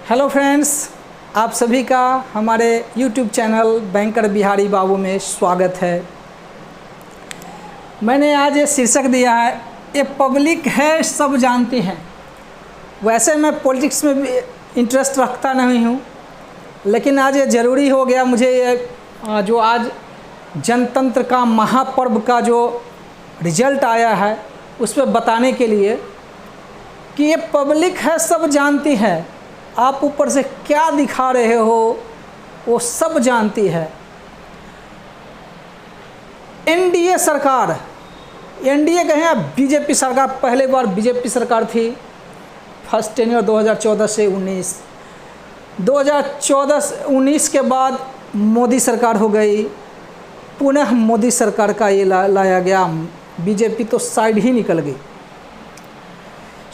Hello friends, आप सभी का हमारे YouTube चैनल बैंकर बिहारी बाबू में स्वागत है। मैंने आज ये शीर्षक दिया है, ये पब्लिक है सब जानती हैं। वैसे मैं पॉलिटिक्स में भी इंटरेस्ट रखता नहीं हूँ, लेकिन आज ये ज़रूरी हो गया मुझे ये जो आज जनतंत्र का महापर्व का जो रिजल्ट आया है उस पर बताने के लिए कि ये पब्लिक है सब जानती है। आप ऊपर से क्या दिखा रहे हो वो सब जानती है। एनडीए सरकार, एनडीए कहें बीजेपी सरकार, पहले बार बीजेपी सरकार थी। फर्स्ट टेन्योर 2014 से 19, 2014-19 के बाद मोदी सरकार हो गई। पुनः मोदी सरकार का ये लाया गया, बीजेपी तो साइड ही निकल गई।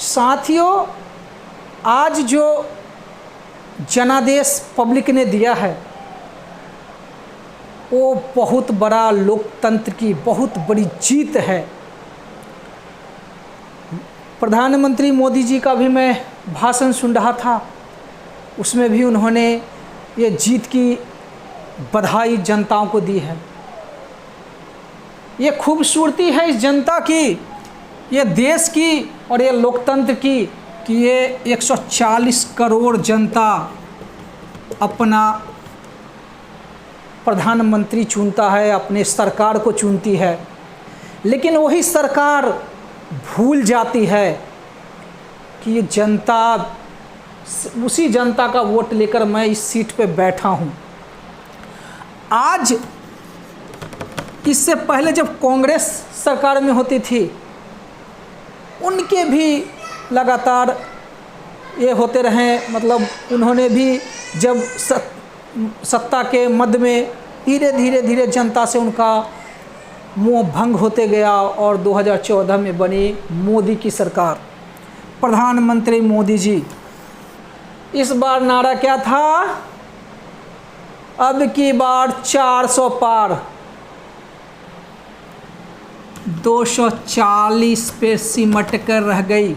साथियों, आज जो जनादेश पब्लिक ने दिया है वो बहुत बड़ा लोकतंत्र की बहुत बड़ी जीत है। प्रधानमंत्री मोदी जी का भी मैं भाषण सुन रहा था, उसमें भी उन्होंने ये जीत की बधाई जनताओं को दी है। ये खूबसूरती है इस जनता की, ये देश की और ये लोकतंत्र की कि ये 140 करोड़ जनता अपना प्रधानमंत्री चुनता है, अपने सरकार को चुनती है। लेकिन वही सरकार भूल जाती है कि ये जनता, उसी जनता का वोट लेकर मैं इस सीट पे बैठा हूँ। आज इससे पहले जब कांग्रेस सरकार में होती थी, उनके भी लगातार ये होते रहे, मतलब उन्होंने भी जब सत्ता के मध्य में धीरे धीरे जनता से उनका मोह भंग होते गया और 2014 में बनी मोदी की सरकार, प्रधानमंत्री मोदी जी। इस बार नारा क्या था? अब की बार 400 पार, 240 पे सिमट कर रह गई।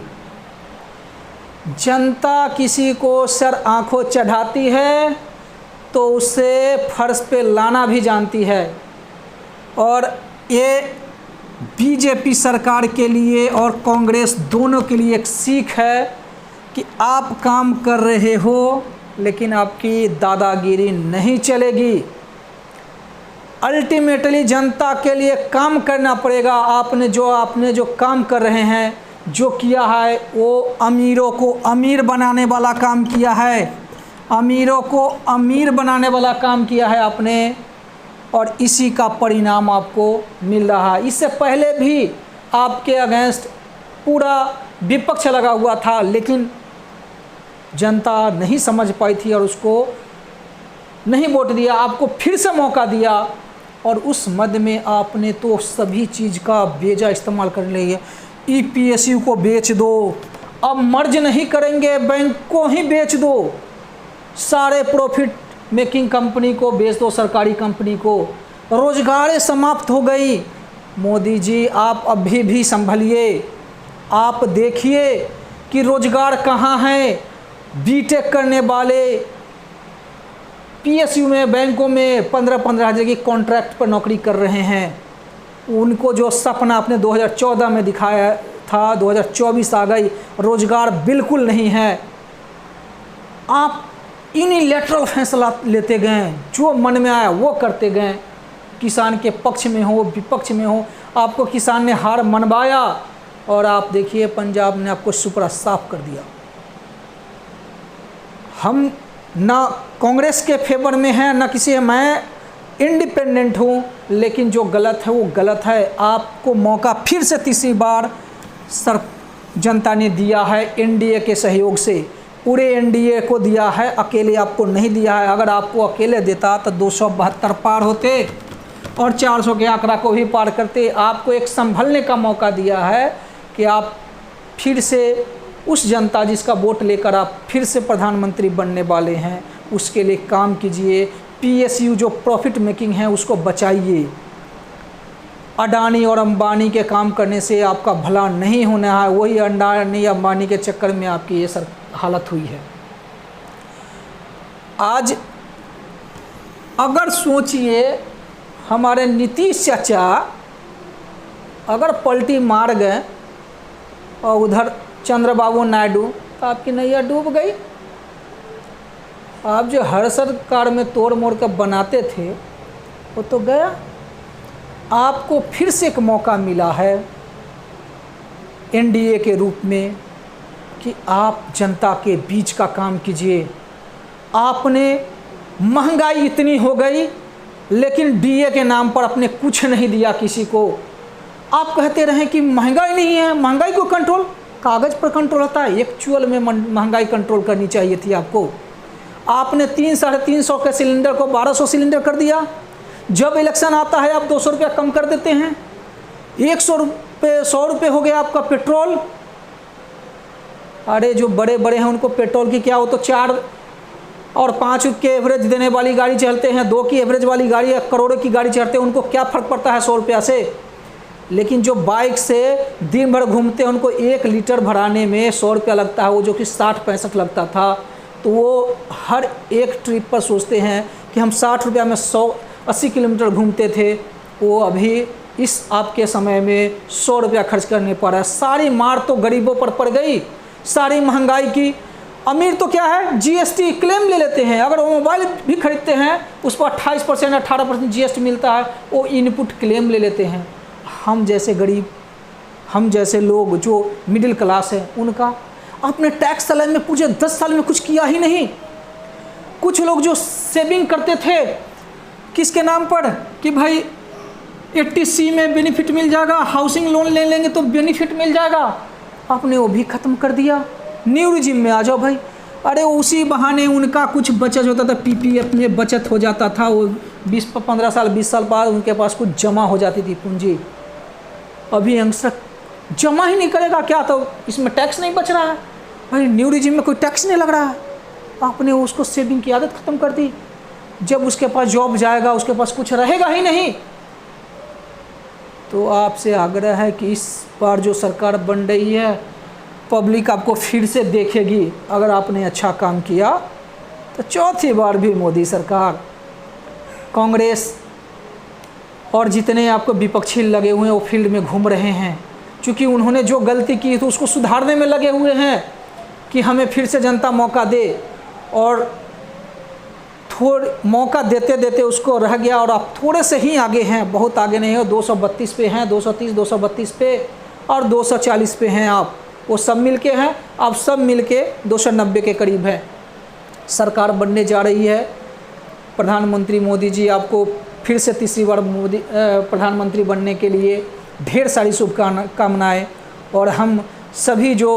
जनता किसी को सर आंखों चढ़ाती है तो उसे फर्श पे लाना भी जानती है। और ये बीजेपी सरकार के लिए और कांग्रेस दोनों के लिए एक सीख है कि आप काम कर रहे हो लेकिन आपकी दादागिरी नहीं चलेगी। अल्टीमेटली जनता के लिए काम करना पड़ेगा। आपने जो काम कर रहे हैं, जो किया है, वो अमीरों को अमीर बनाने वाला काम किया है, अमीरों को अमीर बनाने वाला काम किया है आपने, और इसी का परिणाम आपको मिल रहा है। इससे पहले भी आपके अगेंस्ट पूरा विपक्ष लगा हुआ था, लेकिन जनता नहीं समझ पाई थी और उसको नहीं वोट दिया। आपको फिर से मौका दिया और उस मध्य में आपने तो सभी चीज़ का बेजा इस्तेमाल कर लिया। ईपीएसयू को बेच दो, अब मर्ज नहीं करेंगे, बैंक को ही बेच दो, सारे प्रॉफिट मेकिंग कंपनी को बेच दो, सरकारी कंपनी को। रोजगार समाप्त हो गई। मोदी जी, आप अभी भी संभलिए। आप देखिए कि रोजगार कहाँ है। बीटेक करने वाले पीएसयू में, बैंकों में 15-15 हज़ार की कॉन्ट्रैक्ट पर नौकरी कर रहे हैं। उनको जो सपना आपने 2014 में दिखाया था, 2024 आ गई, रोजगार बिल्कुल नहीं है। आप यूनिलैटरल फैसला लेते गए, जो मन में आया वो करते गए। किसान के पक्ष में हो, विपक्ष में हो, आपको किसान ने हार मनवाया और आप देखिए पंजाब ने आपको सुपड़ा साफ कर दिया। हम ना कांग्रेस के फेवर में हैं ना किसी है, मैं इंडिपेंडेंट हूँ, लेकिन जो गलत है वो गलत है। आपको मौका फिर से तीसरी बार जनता ने दिया है एनडीए के सहयोग से, पूरे एनडीए को दिया है, अकेले आपको नहीं दिया है। अगर आपको अकेले देता तो 272 पार होते और 400 के आंकड़ा को भी पार करते। आपको एक संभलने का मौका दिया है कि आप फिर से उस जनता जिसका वोट लेकर आप फिर से प्रधानमंत्री बनने वाले हैं, उसके लिए काम कीजिए। पीएसयू जो प्रॉफिट मेकिंग है उसको बचाइए। अडानी और अंबानी के काम करने से आपका भला नहीं होना है। वही अडानी अंबानी के चक्कर में आपकी ये हालत हुई है। आज अगर सोचिए हमारे नीतीश चाचा अगर पलटी मार गए और उधर चंद्रबाबू नायडू, तो आपकी नैया डूब गई। आप जो हर सरकार में तोड़ मोड़ कर बनाते थे वो तो गया। आपको फिर से एक मौका मिला है एनडीए के रूप में कि आप जनता के बीच का काम कीजिए। आपने महंगाई इतनी हो गई लेकिन डीए के नाम पर आपने कुछ नहीं दिया किसी को। आप कहते रहे कि महंगाई नहीं है, महंगाई को कंट्रोल कागज़ पर कंट्रोल होता है, एक्चुअल में महंगाई कंट्रोल करनी चाहिए थी आपको। आपने 300-350 के सिलेंडर को 1200 सिलेंडर कर दिया। जब इलेक्शन आता है आप 200 रुपया कम कर देते हैं। 100 रुपये हो गया आपका पेट्रोल। अरे जो बड़े बड़े हैं उनको पेट्रोल की क्या, हो तो 4 और 5 के एवरेज देने वाली गाड़ी चलते हैं, 2 की एवरेज वाली गाड़ी या करोड़ों की गाड़ी चढ़ते हैं, उनको क्या फ़र्क पड़ता है 100 रुपया से। लेकिन जो बाइक से दिन भर घूमते हैं उनको 1 लीटर भराने में 100 रुपया लगता है, वो जो कि 60-65 लगता था। तो वो हर एक ट्रिप पर सोचते हैं कि हम 60 रुपया में 180 किलोमीटर घूमते थे, वो अभी इस आपके समय में 100 रुपया खर्च करने पड़ रहा है। सारी मार तो गरीबों पर पड़ गई, सारी महंगाई की। अमीर तो क्या है, जीएसटी क्लेम ले लेते हैं। अगर वो मोबाइल भी खरीदते हैं उस पर 28% 18% जीएसटी मिलता है, वो इनपुट क्लेम ले लेते हैं। हम जैसे गरीब, हम जैसे लोग जो मिडिल क्लास है, उनका आपने टैक्स साल में पूरे 10 साल में कुछ किया ही नहीं। कुछ लोग जो सेविंग करते थे किसके नाम पर कि भाई 80C में बेनिफिट मिल जाएगा, हाउसिंग लोन ले लेंगे तो बेनिफिट मिल जाएगा, आपने वो भी ख़त्म कर दिया। न्यू रिजिम में आ जाओ भाई। अरे उसी बहाने उनका कुछ बचत होता था, पीपीएफ में बचत हो जाता था, वो 15 साल 20 साल बाद उनके पास कुछ जमा हो जाती थी पूंजी। अभी यंगस्टर जमा ही नहीं करेगा क्या, तो इसमें टैक्स नहीं बच रहा है भाई। न्यू रिजिम में कोई टैक्स नहीं लग रहा है, आपने उसको सेविंग की आदत ख़त्म कर दी। जब उसके पास जॉब जाएगा उसके पास कुछ रहेगा ही नहीं। तो आपसे आग्रह है कि इस बार जो सरकार बन रही है पब्लिक आपको फिर से देखेगी। अगर आपने अच्छा काम किया तो चौथी बार भी मोदी सरकार, कांग्रेस और जितने आपको विपक्षी लगे हुए हैं वो फील्ड में घूम रहे हैं, क्योंकि उन्होंने जो गलती की तो उसको सुधारने में लगे हुए हैं कि हमें फिर से जनता मौका दे। और थोड़ा मौका देते देते उसको रह गया और आप थोड़े से ही आगे हैं, बहुत आगे नहीं हो। 232 पे हैं, 230 232 पे और 240 पे हैं आप। वो सब मिलके हैं, आप सब मिलके 290 के करीब है। सरकार बनने जा रही है। प्रधानमंत्री मोदी जी आपको फिर से तीसरी बार प्रधानमंत्री बनने के लिए ढेर सारी शुभकामनाएं। और हम सभी जो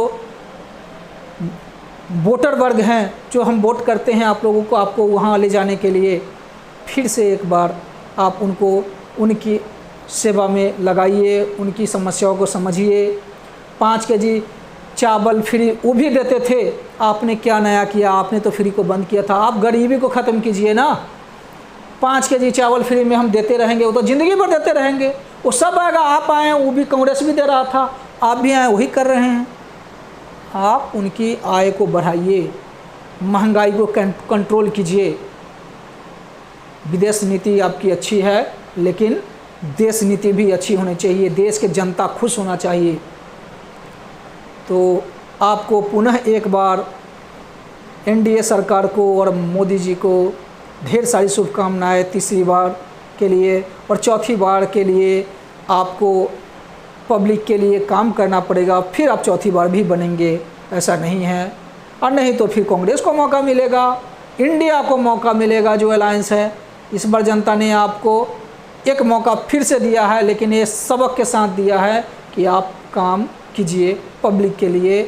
वोटर वर्ग हैं, जो हम वोट करते हैं आप लोगों को, आपको वहाँ ले जाने के लिए फिर से एक बार आप उनको उनकी सेवा में लगाइए, उनकी समस्याओं को समझिए। 5 केजी चावल फ्री वो भी देते थे, आपने क्या नया किया, आपने तो फ्री को बंद किया था। आप गरीबी को ख़त्म कीजिए ना। 5 केजी चावल फ्री में हम देते रहेंगे, वो तो ज़िंदगी भर देते रहेंगे। वो सब आएगा, आप आए, वो भी कांग्रेस भी दे रहा था, आप भी आए, वही कर रहे हैं। आप उनकी आय को बढ़ाइए, महंगाई को कंट्रोल कीजिए। विदेश नीति आपकी अच्छी है, लेकिन देश नीति भी अच्छी होनी चाहिए। देश के जनता खुश होना चाहिए। तो आपको पुनः एक बार एनडीए सरकार को और मोदी जी को ढेर सारी शुभकामनाएं तीसरी बार के लिए। और चौथी बार के लिए आपको पब्लिक के लिए काम करना पड़ेगा, फिर आप चौथी बार भी बनेंगे, ऐसा नहीं है। और नहीं तो फिर कांग्रेस को मौका मिलेगा, इंडिया को मौका मिलेगा, जो अलायंस है। इस बार जनता ने आपको एक मौका फिर से दिया है, लेकिन ये सबक के साथ दिया है कि आप काम कीजिए पब्लिक के लिए,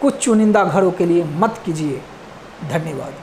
कुछ चुनिंदा घरों के लिए मत कीजिए। धन्यवाद।